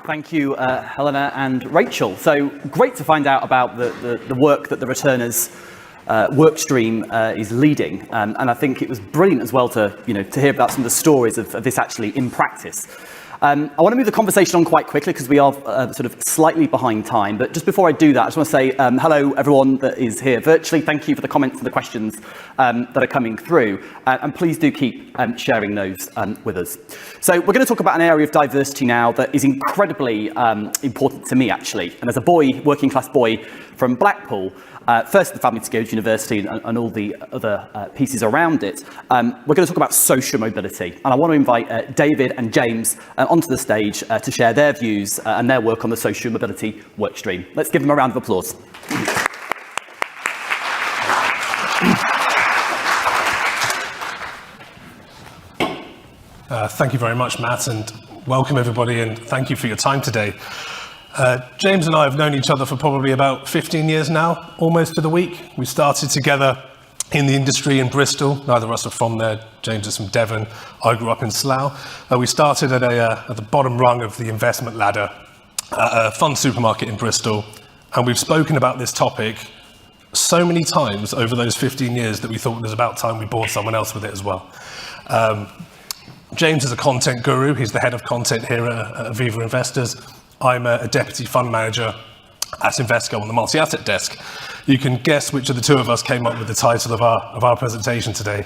Thank you, Helena and Rachel. So great to find out about the work that the returners work stream is leading, and I think it was brilliant as well to hear about some of the stories of this actually in practice. I want to move the conversation on quite quickly because we are sort of slightly behind time. But just before I do that, I just want to say hello, everyone that is here virtually. Thank you for the comments and the questions that are coming through. And please do keep sharing those with us. So we're going to talk about an area of diversity now that is incredibly important to me, actually. And as a boy, working class boy from Blackpool, first the family to go to university and all the other pieces around it, we're going to talk about social mobility. And I want to invite David and James onto the stage to share their views and their work on the social mobility workstream. Let's give them a round of applause. Thank you very much, Matt, and welcome everybody, and thank you for your time today. James and I have known each other for probably about 15 years now, almost to the week. We started together in the industry in Bristol. Neither of us are from there. James is from Devon. I grew up in Slough. We started at the bottom rung of the investment ladder, a fun supermarket in Bristol, and we've spoken about this topic so many times over those 15 years that we thought it was about time we bored someone else with it as well. James is a content guru. He's the head of content here at Aviva Investors. I'm a deputy fund manager at Invesco on the multi-asset desk. You can guess which of the two of us came up with the title of our presentation today.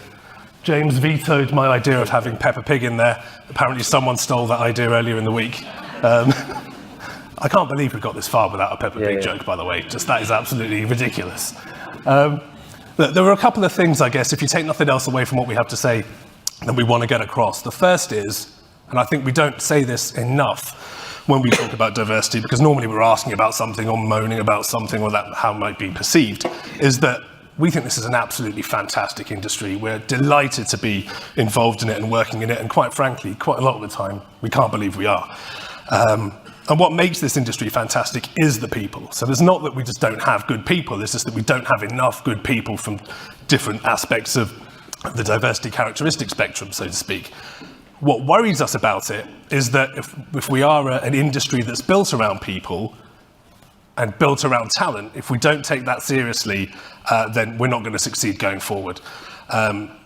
James vetoed my idea of having Peppa Pig in there. Apparently someone stole that idea earlier in the week. I can't believe we got this far without a Peppa Pig joke, by the way. Just that is absolutely ridiculous. There were a couple of things, I guess, if you take nothing else away from what we have to say, that we want to get across. The first is, and I think we don't say this enough when we talk about diversity, because normally we're asking about something or moaning about something or that how it might be perceived, is that we think this is an absolutely fantastic industry. We're delighted to be involved in it and working in it, and quite frankly, quite a lot of the time, we can't believe we are. And what makes this industry fantastic is the people. So it's not that we just don't have good people, it's just that we don't have enough good people from different aspects of the diversity characteristic spectrum, so to speak. What worries us about it is that if we are an industry that's built around people and built around talent, if we don't take that seriously, then we're not going to succeed going forward.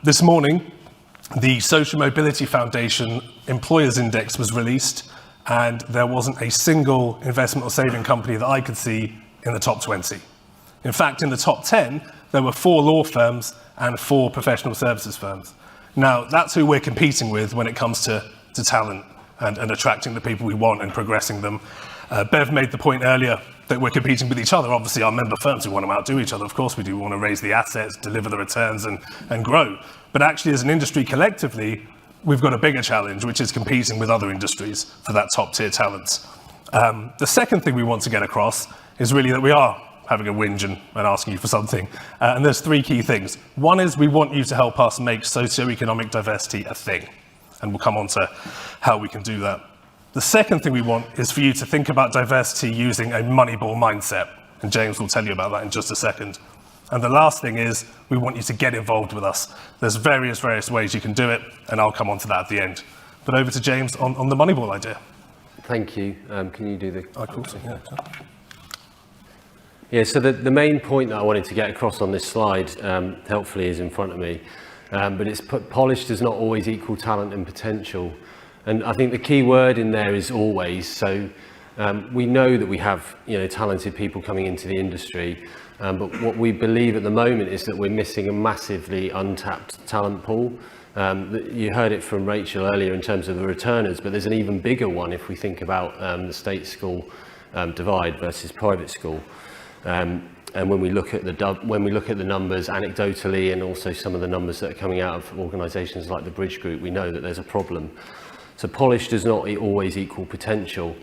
This morning, the Social Mobility Foundation Employers Index was released, and there wasn't a single investment or saving company that I could see in the top 20. In fact, in the top 10, there were 4 law firms and 4 professional services firms. Now, that's who we're competing with when it comes to talent and attracting the people we want and progressing them. Bev made the point earlier that we're competing with each other. Obviously, our member firms, we want to outdo each other. Of course we do. We want to raise the assets, deliver the returns, and grow. But actually, as an industry collectively, we've got a bigger challenge, which is competing with other industries for that top-tier talent. The second thing we want to get across is really that we are having a whinge and asking you for something. And there's 3 key things. One is we want you to help us make socioeconomic diversity a thing. And we'll come on to how we can do that. The second thing we want is for you to think about diversity using a Moneyball mindset. And James will tell you about that in just a second. And the last thing is we want you to get involved with us. There's various ways you can do it, and I'll come on to that at the end. But over to James on the Moneyball idea. Thank you. Can you do the... Of course, yeah. Yeah, so the main point that I wanted to get across on this slide, helpfully, is in front of me. But it's polished does not always equal talent and potential. And I think the key word in there is always. So we know that we have talented people coming into the industry, but what we believe at the moment is that we're missing a massively untapped talent pool. You heard it from Rachel earlier in terms of the returners, but there's an even bigger one if we think about the state school divide versus private school. And when we look at the numbers anecdotally, and also some of the numbers that are coming out of organisations like the Bridge Group, we know that there's a problem. So polish does not always equal potential.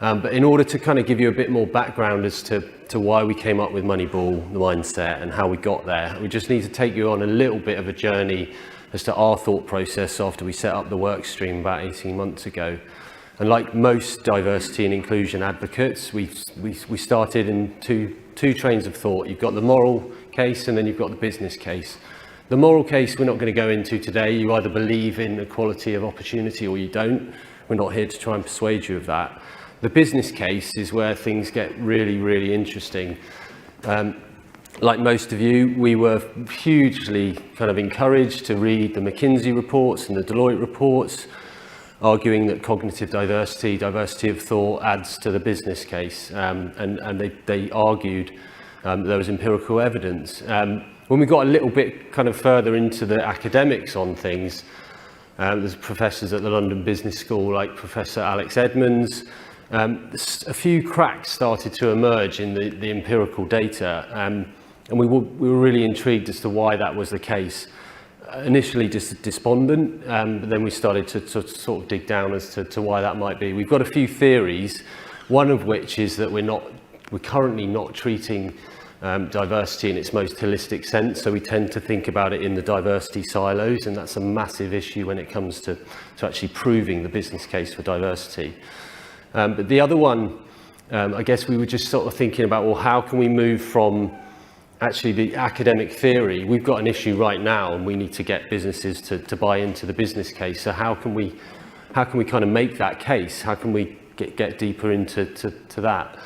But in order to kind of give you a bit more background as to why we came up with Moneyball, the mindset, and how we got there, we just need to take you on a little bit of a journey as to our thought process after we set up the work stream about 18 months ago. And like most diversity and inclusion advocates, we started in two trains of thought. You've got the moral case and then you've got the business case. The moral case we're not going to go into today. You either believe in equality of opportunity or you don't. We're not here to try and persuade you of that. The business case is where things get really, really interesting. Like most of you, we were hugely kind of encouraged to read the McKinsey reports and the Deloitte reports, arguing that cognitive diversity, diversity of thought adds to the business case. And they argued there was empirical evidence. When we got a little bit kind of further into the academics on things, there's professors at the London Business School like Professor Alex Edmonds. A few cracks started to emerge in the empirical data, and we were really intrigued as to why that was the case. Initially just despondent, but then we started to sort of dig down as to why that might be. We've got a few theories, one of which is that we're currently not treating diversity in its most holistic sense, so we tend to think about it in the diversity silos, and that's a massive issue when it comes to actually proving the business case for diversity. But the other one, I guess we were just sort of thinking about, well, how can we move from actually the academic theory? We've got an issue right now and we need to get businesses to buy into the business case. So how can we kind of make that case? How can we get deeper into that?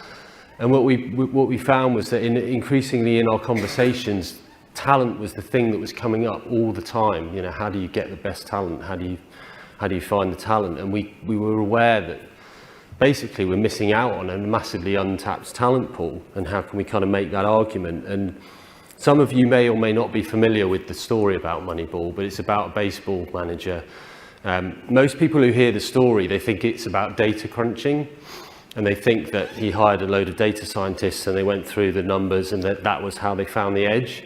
And what we found was that increasingly in our conversations, talent was the thing that was coming up all the time. You know, how do you get the best talent? How do you find the talent? And we were aware that basically we're missing out on a massively untapped talent pool, and how can we kind of make that argument? And some of you may or may not be familiar with the story about Moneyball, but it's about a baseball manager. Most people who hear the story, they think it's about data crunching, and they think that he hired a load of data scientists and they went through the numbers and that was how they found the edge.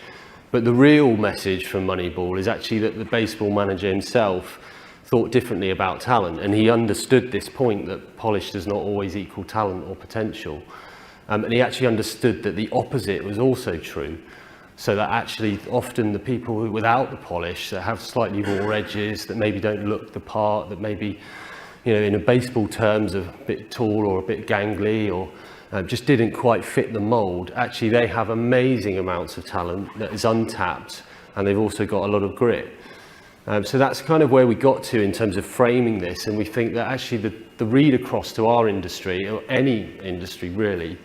But the real message from Moneyball is actually that the baseball manager himself thought differently about talent, and he understood this point that polish does not always equal talent or potential. And he actually understood that the opposite was also true, so that actually often the people who without the polish, that have slightly raw edges, that maybe don't look the part, that maybe, you know, in a baseball terms, a bit tall or a bit gangly, or just didn't quite fit the mold, actually they have amazing amounts of talent that is untapped, and they've also got a lot of grit. So that's kind of where we got to in terms of framing this, and we think that actually the read across to our industry, or any industry really,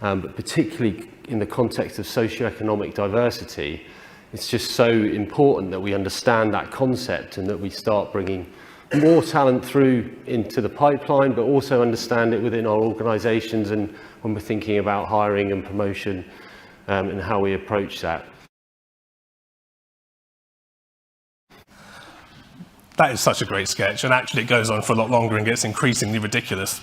but particularly in the context of socioeconomic diversity, it's just so important that we understand that concept and that we start bringing more talent through into the pipeline, but also understand it within our organisations and when we're thinking about hiring and promotion, and how we approach that. That is such a great sketch, and actually it goes on for a lot longer and gets increasingly ridiculous.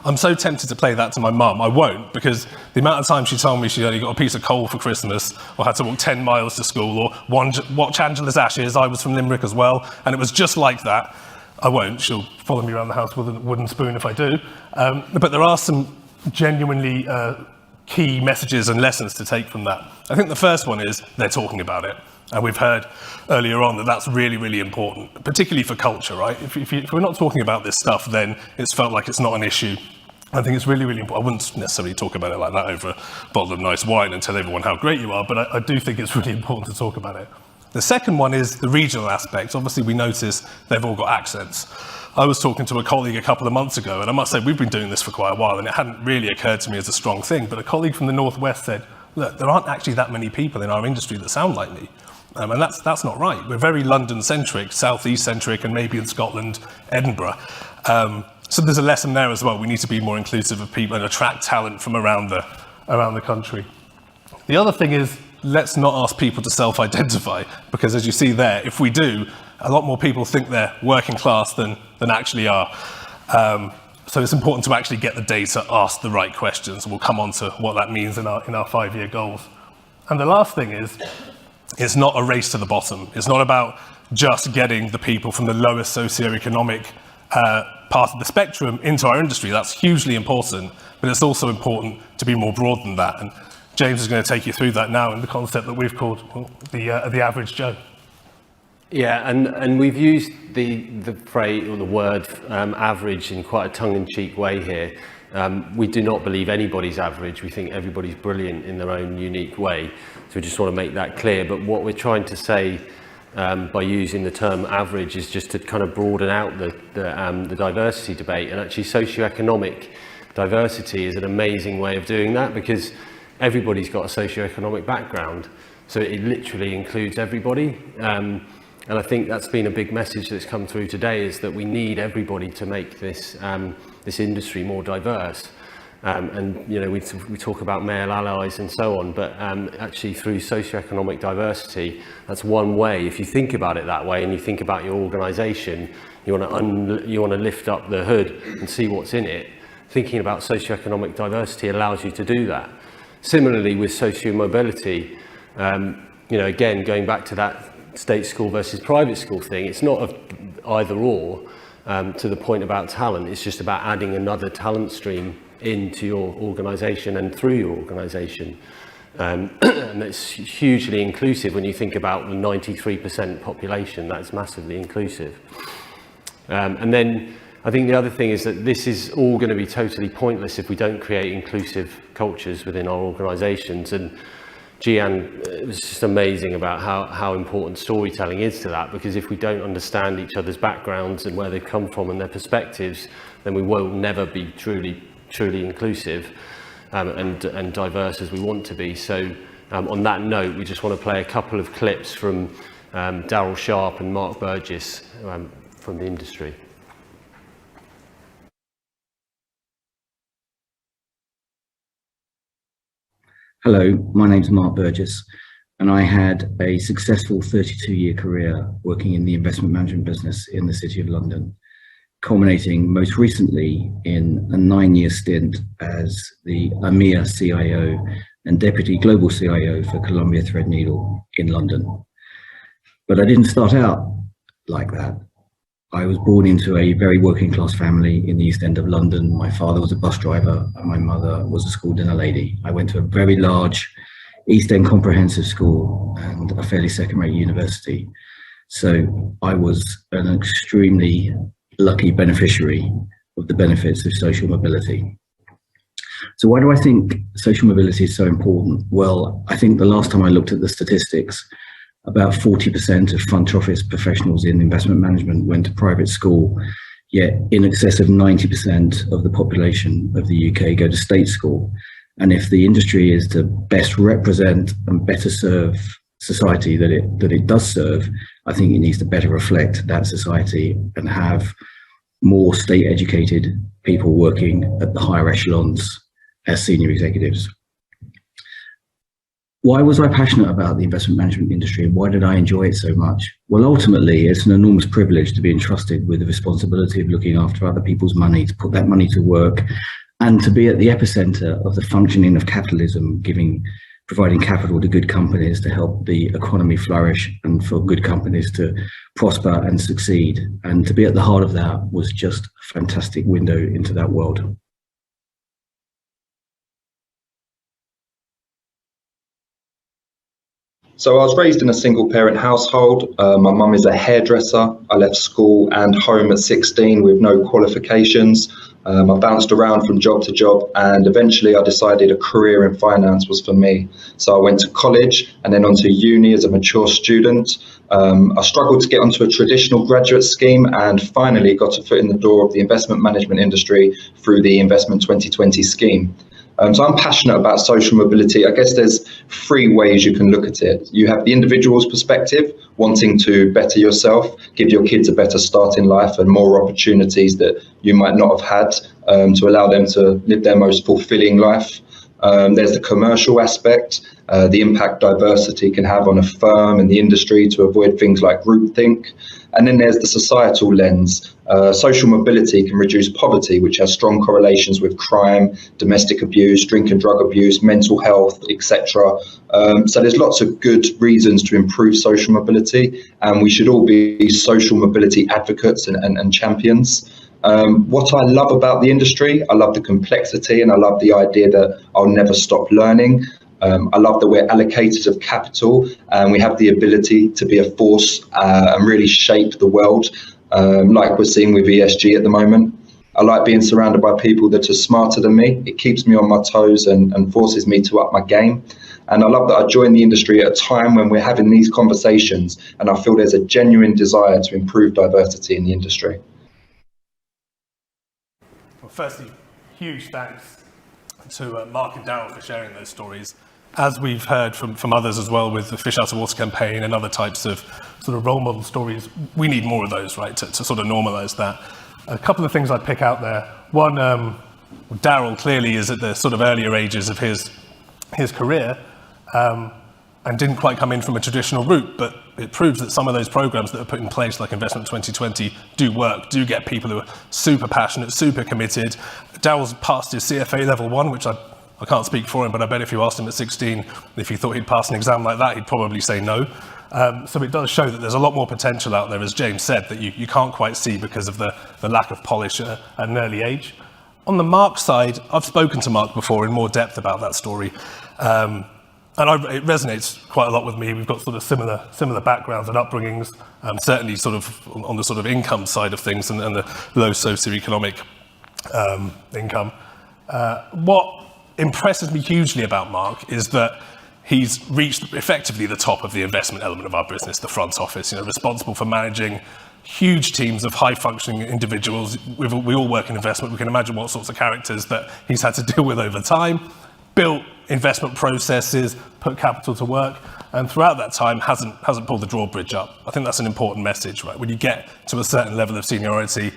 I'm so tempted to play that to my mum. I won't, because the amount of time she told me she only got a piece of coal for Christmas, or had to walk 10 miles to school, or watch Angela's Ashes. I was from Limerick as well, and it was just like that. I won't. She'll follow me around the house with a wooden spoon if I do. But there are some genuinely key messages and lessons to take from that. I think the first one is they're talking about it. And we've heard earlier on that that's really, really important, particularly for culture, right? If we're not talking about this stuff, then it's felt like it's not an issue. I think it's really, really important. I wouldn't necessarily talk about it like that over a bottle of nice wine and tell everyone how great you are, but I do think it's really important to talk about it. The second one is the regional aspect. Obviously, we notice they've all got accents. I was talking to a colleague a couple of months ago, and I must say we've been doing this for quite a while, and it hadn't really occurred to me as a strong thing, but a colleague from the Northwest said, look, there aren't actually that many people in our industry that sound like me. And that's not right. We're very London-centric, south-east-centric, and maybe in Scotland, Edinburgh. So there's a lesson there as well. We need to be more inclusive of people and attract talent from around the country. The other thing is, let's not ask people to self-identify, because as you see there, if we do, a lot more people think they're working class than actually are. So it's important to actually get the data, ask the right questions. We'll come on to what that means in our 5-year goals. And the last thing is, it's not a race to the bottom. It's not about just getting the people from the lowest socioeconomic part of the spectrum into our industry. That's hugely important, but it's also important to be more broad than that. And James is going to take you through that now in the concept that we've called the average Joe. Yeah, and we've used the phrase or the word average in quite a tongue-in-cheek way here. We do not believe anybody's average. We think everybody's brilliant in their own unique way. So we just want to make that clear. But what we're trying to say by using the term average is just to kind of broaden out the diversity debate. And actually socioeconomic diversity is an amazing way of doing that, because everybody's got a socioeconomic background, so it literally includes everybody. And I think that's been a big message that's come through today, is that we need everybody to make this this industry more diverse. And you know, we talk about male allies and so on, but actually through socioeconomic diversity, that's one way. If you think about it that way, and you think about your organisation, you want to lift up the hood and see what's in it. Thinking about socioeconomic diversity allows you to do that. Similarly with socio-mobility, you know, again, going back to that state school versus private school thing, it's not of either or. To the point about talent, it's just about adding another talent stream into your organisation and through your organisation. And it's hugely inclusive when you think about the 93% population. That's massively inclusive. And then I think the other thing is that this is all going to be totally pointless if we don't create inclusive cultures within our organisations. And Gian, it was just amazing about how important storytelling is to that, because if we don't understand each other's backgrounds and where they've come from and their perspectives, then we will never be truly inclusive and diverse as we want to be. So on that note, we just want to play a couple of clips from Daryl Sharp and Mark Burgess from the industry. Hello, my name's Mark Burgess, and I had a successful 32-year career working in the investment management business in the City of London, culminating most recently in a 9-year stint as the EMEA CIO and Deputy Global CIO for Columbia Threadneedle in London. But I didn't start out like that. I was born into a very working class family in the East End of London. My father was a bus driver and my mother was a school dinner lady. I went to a very large East End comprehensive school and a fairly second-rate university. So I was an extremely lucky beneficiary of the benefits of social mobility. So why do I think social mobility is so important? Well, I think the last time I looked at the statistics, about 40% of front office professionals in investment management went to private school, yet in excess of 90% of the population of the UK go to state school. And if the industry is to best represent and better serve society that it does serve, I think it needs to better reflect that society and have more state educated people working at the higher echelons as senior executives. Why was I passionate about the investment management industry, and why did I enjoy it so much? Well, ultimately, it's an enormous privilege to be entrusted with the responsibility of looking after other people's money, to put that money to work, and to be at the epicenter of the functioning of capitalism, providing capital to good companies to help the economy flourish and for good companies to prosper and succeed. And to be at the heart of that was just a fantastic window into that world. So I was raised in a single parent household. My mum is a hairdresser. I left school and home at 16 with no qualifications. I bounced around from job to job, and eventually I decided a career in finance was for me. So I went to college and then onto uni as a mature student. I struggled to get onto a traditional graduate scheme and finally got a foot in the door of the investment management industry through the Investment 2020 scheme. So I'm passionate about social mobility. I guess there's three ways you can look at it. You have the individual's perspective, wanting to better yourself, give your kids a better start in life and more opportunities that you might not have had to allow them to live their most fulfilling life. There's the commercial aspect, the impact diversity can have on a firm and the industry to avoid things like groupthink. And then there's the societal lens. Social mobility can reduce poverty, which has strong correlations with crime, domestic abuse, drink and drug abuse, mental health, etc. So there's lots of good reasons to improve social mobility, and we should all be social mobility advocates and champions. What I love about the industry, I love the complexity and I love the idea that I'll never stop learning. I love that we're allocators of capital and we have the ability to be a force and really shape the world, like we're seeing with ESG at the moment. I like being surrounded by people that are smarter than me. It keeps me on my toes and forces me to up my game. And I love that I joined the industry at a time when we're having these conversations, and I feel there's a genuine desire to improve diversity in the industry. Well, firstly, huge thanks to Mark and Daryl for sharing those stories. As we've heard from others as well with the Fish Out of Water campaign and other types of sort of role model stories, we need more of those, right, to sort of normalise that. A couple of things I'd pick out there. One, Daryl clearly is at the sort of earlier ages of his career and didn't quite come in from a traditional route, but it proves that some of those programs that are put in place, like Investment 2020, do work, do get people who are super passionate, super committed. Daryl's passed his CFA level 1, which I can't speak for him, but I bet if you asked him at 16 if he thought he'd pass an exam like that, he'd probably say no. So it does show that there's a lot more potential out there, as James said, that you can't quite see because of the lack of polish at an early age. On the Mark side, I've spoken to Mark before in more depth about that story. It resonates quite a lot with me. We've got sort of similar backgrounds and upbringings, certainly sort of on the sort of income side of things and the low socioeconomic income. What impresses me hugely about Mark is that he's reached effectively the top of the investment element of our business, the front office, responsible for managing huge teams of high-functioning individuals. We all work in investment. We can imagine what sorts of characters that he's had to deal with over time, built investment processes, put capital to work, and throughout that time hasn't pulled the drawbridge up. I think that's an important message, right? When you get to a certain level of seniority,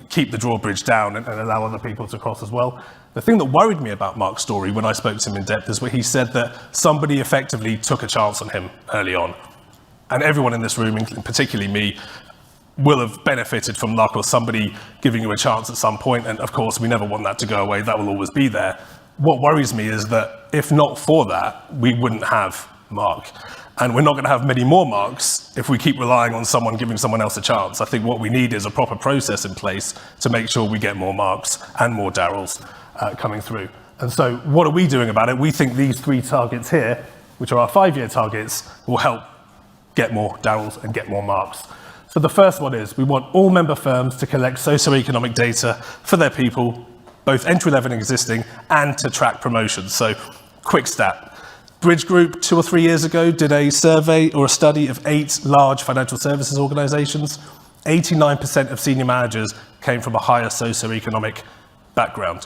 keep the drawbridge down and allow other people to cross as well. The thing that worried me about Mark's story when I spoke to him in depth is where he said that somebody effectively took a chance on him early on. And everyone in this room, particularly me, will have benefited from luck or somebody giving you a chance at some point. And of course, we never want that to go away. That will always be there. What worries me is that if not for that, we wouldn't have Mark. And we're not going to have many more Marks if we keep relying on someone giving someone else a chance. I think what we need is a proper process in place to make sure we get more Marks and more Daryls coming through. And so what are we doing about it? We think these 3 targets here, which are our 5-year targets, will help get more Daryls and get more Marks. So the first one is we want all member firms to collect socioeconomic data for their people, both entry-level and existing, and to track promotions. So quick stat. Bridge Group 2 or 3 years ago did a survey or a study of 8 large financial services organizations. 89% of senior managers came from a higher socioeconomic background.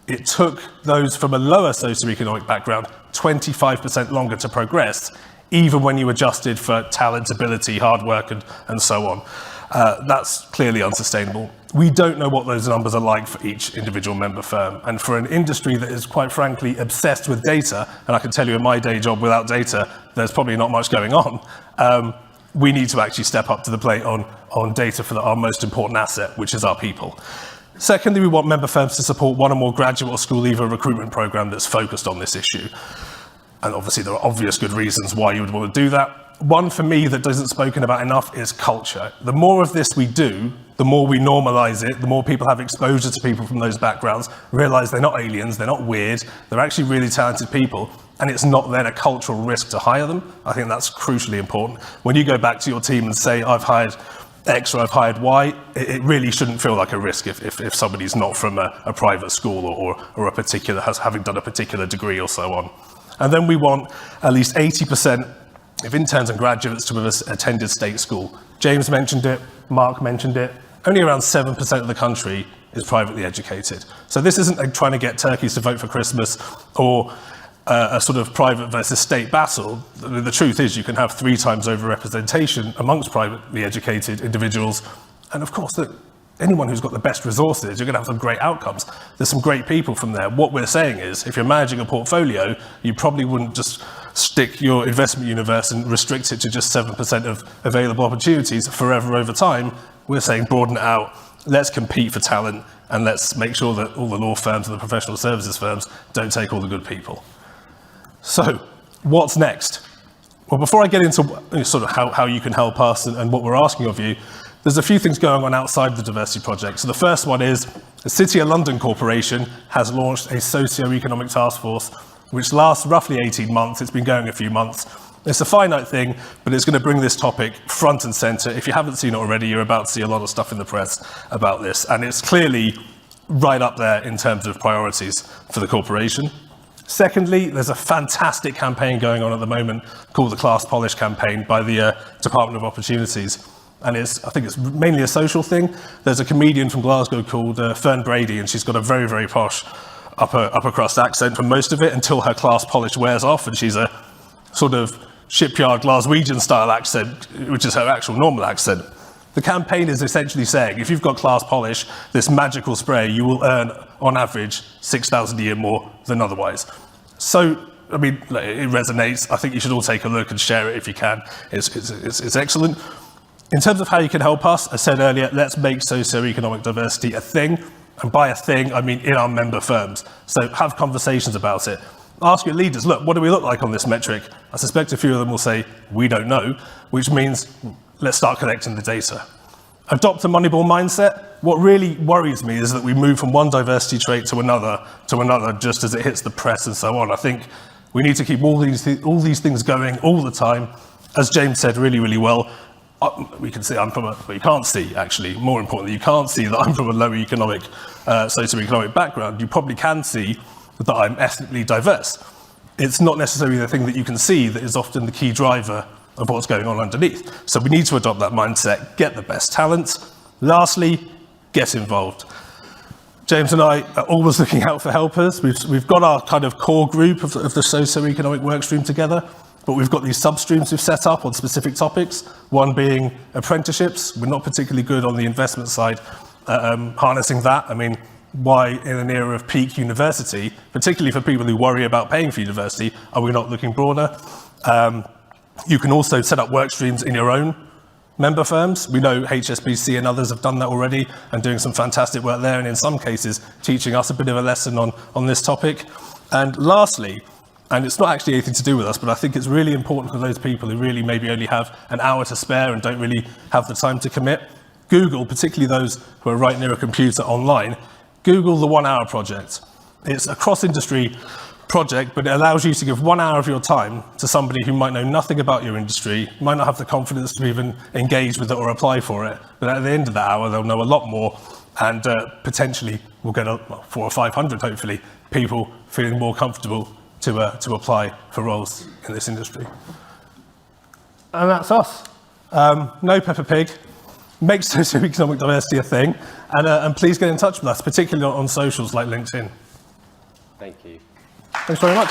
It took those from a lower socioeconomic background 25% longer to progress, even when you adjusted for talent, ability, hard work, and so on. That's clearly unsustainable. We don't know what those numbers are like for each individual member firm. And for an industry that is quite frankly obsessed with data, and I can tell you in my day job without data, there's probably not much going on, we need to actually step up to the plate on data for our most important asset, which is our people. Secondly, we want member firms to support one or more graduate or school leaver recruitment program that's focused on this issue. And obviously there are obvious good reasons why you would want to do that. One for me that isn't spoken about enough is culture. The more of this we do, the more we normalize it, the more people have exposure to people from those backgrounds, realize they're not aliens, they're not weird, they're actually really talented people, and it's not then a cultural risk to hire them. I think that's crucially important. When you go back to your team and say, I've hired X or I've hired Y, it really shouldn't feel like a risk if somebody's not from a private school or a particular, having done a particular degree or so on. And then we want at least 80% of interns and graduates to have attended state school. James mentioned it, Mark mentioned it. Only around 7% of the country is privately educated. So this isn't trying to get turkeys to vote for Christmas or a sort of private versus state battle. The truth is you can have 3 times over-representation amongst privately educated individuals. And of course, anyone who's got the best resources, you're going to have some great outcomes. There's some great people from there. What we're saying is, if you're managing a portfolio, you probably wouldn't just stick your investment universe and restrict it to just 7% of available opportunities forever over time. We're saying broaden it out. Let's compete for talent, and let's make sure that all the law firms and the professional services firms don't take all the good people. So, what's next? Well, before I get into sort of how you can help us and what we're asking of you, there's a few things going on outside the diversity project. So the first one is the City of London Corporation has launched a socio-economic task force, which lasts roughly 18 months. It's been going a few months. It's a finite thing, but it's going to bring this topic front and center. If you haven't seen it already, you're about to see a lot of stuff in the press about this. And it's clearly right up there in terms of priorities for the corporation. Secondly, there's a fantastic campaign going on at the moment called the Class Polish campaign by the Department of Opportunities. And I think it's mainly a social thing. There's a comedian from Glasgow called Fern Brady, and she's got a very, very posh upper crust accent for most of it until her Class Polish wears off, and she's a sort of shipyard Glaswegian style accent, which is her actual normal accent. The campaign is essentially saying, if you've got Class Polish, this magical spray, you will earn, on average, 6,000 a year more than otherwise. So, I mean, it resonates. I think you should all take a look and share it if you can. It's excellent. In terms of how you can help us, I said earlier, let's make socioeconomic diversity a thing. And by a thing, I mean in our member firms. So have conversations about it. Ask your leaders, look, what do we look like on this metric? I suspect a few of them will say, we don't know, which means let's start collecting the data. Adopt a Moneyball mindset. What really worries me is that we move from one diversity trait to another, just as it hits the press and so on. I think we need to keep all these things going all the time. As James said really, really well, we can see you can't see, actually, more importantly, you can't see that I'm from a lower economic, socioeconomic background. You probably can see that I'm ethnically diverse. It's not necessarily the thing that you can see that is often the key driver of what's going on underneath. So we need to adopt that mindset, get the best talent. Lastly, get involved. James and I are always looking out for helpers. We've got our kind of core group of the socioeconomic workstream together, but we've got these substreams we've set up on specific topics, one being apprenticeships. We're not particularly good on the investment side, harnessing that. I mean, why in an era of peak university, particularly for people who worry about paying for university, are we not looking broader? You can also set up work streams in your own member firms. We know HSBC and others have done that already and doing some fantastic work there, and in some cases teaching us a bit of a lesson on this topic. And lastly, and it's not actually anything to do with us, but I think it's really important for those people who really maybe only have an hour to spare and don't really have the time to commit. Google, particularly those who are right near a computer online, Google the 1 hour project. It's a cross-industry project, but it allows you to give 1 hour of your time to somebody who might know nothing about your industry, might not have the confidence to even engage with it or apply for it. But at the end of that hour, they'll know a lot more, and potentially we'll get 400 or 500, hopefully, people feeling more comfortable to apply for roles in this industry. And that's us. No Peppa Pig. Make socioeconomic diversity a thing, and please get in touch with us, particularly on socials like LinkedIn. Thank you. Thanks very much.